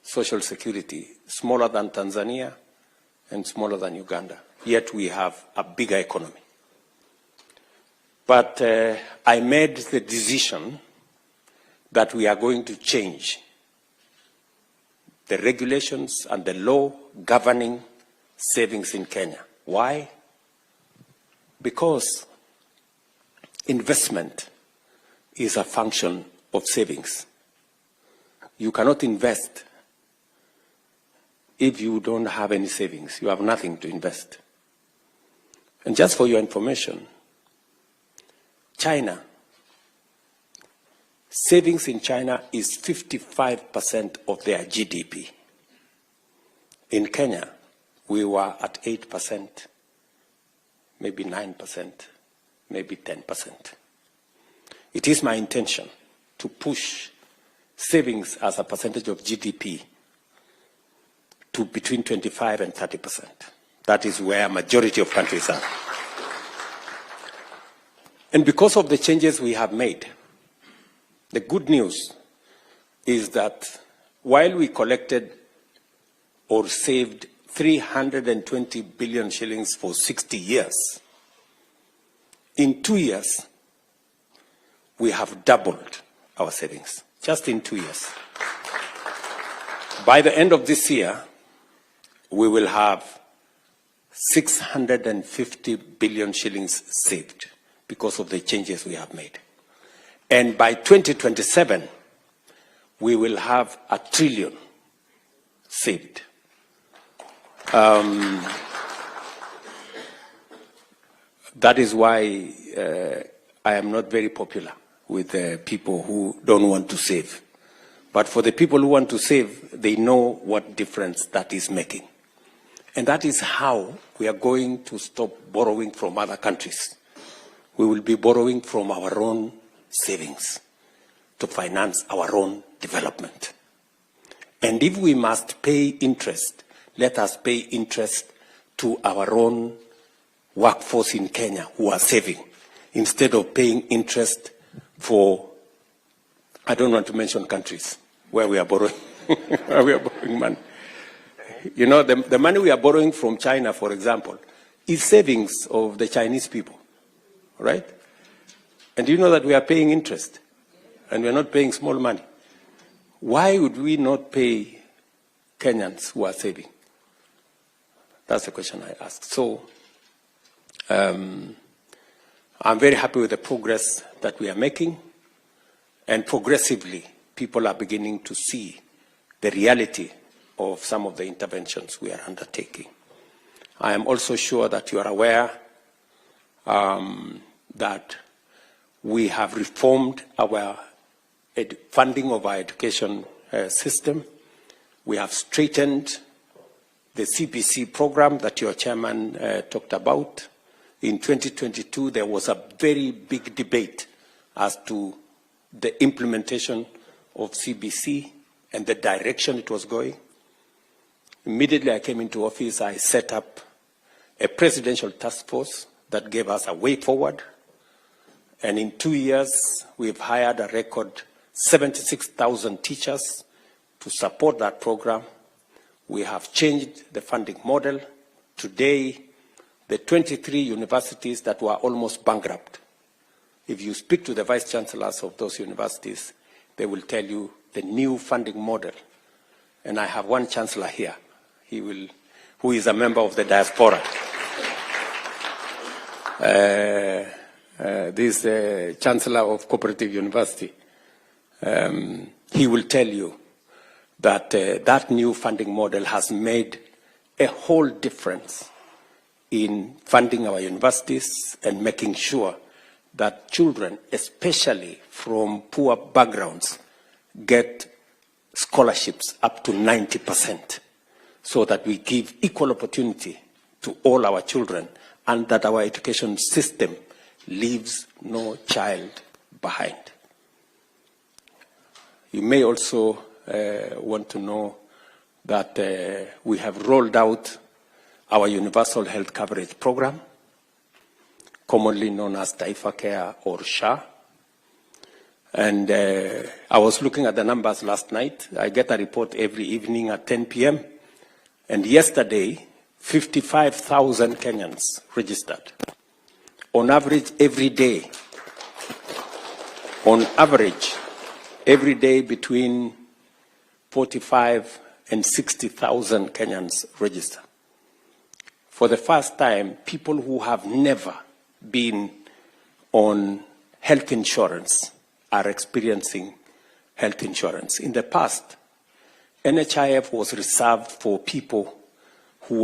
social security, smaller than Tanzania and smaller than Uganda. Yet we have a bigger economy. But I made the decision that we are going to change the regulations and the law governing savings in Kenya. Why? Because investment is a function of savings. You cannot invest if you don't have any savings. You have nothing to invest. And just for your information, China, savings in China is 55% of their GDP. In Kenya, we were at 8%, maybe 9%, maybe 10%. It is my intention to push savings as a percentage of GDP to between 25 and 30%. That is where a majority of countries are. And because of the changes we have made, the good news is that while we collected or saved 320 billion shillings for 60 years, in 2 years, we have doubled our savings, just in 2 years. By the end of this year, we will have 650 billion shillings saved because of the changes we have made. And by 2027, we will have 1 trillion saved. That is why I am not very popular with people who don't want to save. But for the people who want to save, they know what difference that is making. And that is how we are going to stop borrowing from other countries. We will be borrowing from our own savings to finance our own development. And if we must pay interest, let us pay interest to our own workforce in Kenya who are saving, instead of paying interest for, I don't want to mention countries where we are borrowing, where we are borrowing money. You know, the money we are borrowing from China, for example, is savings of the Chinese people, right? And you know that we are paying interest, and we are not paying small money. Why would we not pay Kenyans who are saving? That's the question I ask. So I'm very happy with the progress that we are making, and progressively people are beginning to see the reality of some of the interventions we are undertaking. I am also sure that you are aware that we have reformed our funding of our education system. We have straightened the CBC program that your chairman talked about. In 2022, there was a very big debate as to the implementation of CBC and the direction it was going. Immediately I came into office, I set up a presidential task force that gave us a way forward. And in 2 years, we've hired a record 76,000 teachers to support that program. We have changed the funding model. Today, the 23 universities that were almost bankrupt, if you speak to the vice chancellors of those universities, they will tell you the new funding model. And I have one chancellor here, who is a member of the diaspora. This Chancellor of Cooperative University, he will tell you that that new funding model has made a whole difference in funding our universities and making sure that children, especially from poor backgrounds, get scholarships up to 90%, so that we give equal opportunity to all our children and that our education system leaves no child behind. You may also want to know that we have rolled out our universal health coverage program, commonly known as Taifa Care or SHA. And I was looking at the numbers last night. I get a report every evening at 10 p.m. And yesterday, 55,000 Kenyans registered. On average, every day, between 45 and 60,000 Kenyans register. For the first time, people who have never been on health insurance are experiencing health insurance. In the past, NHIF was reserved for people who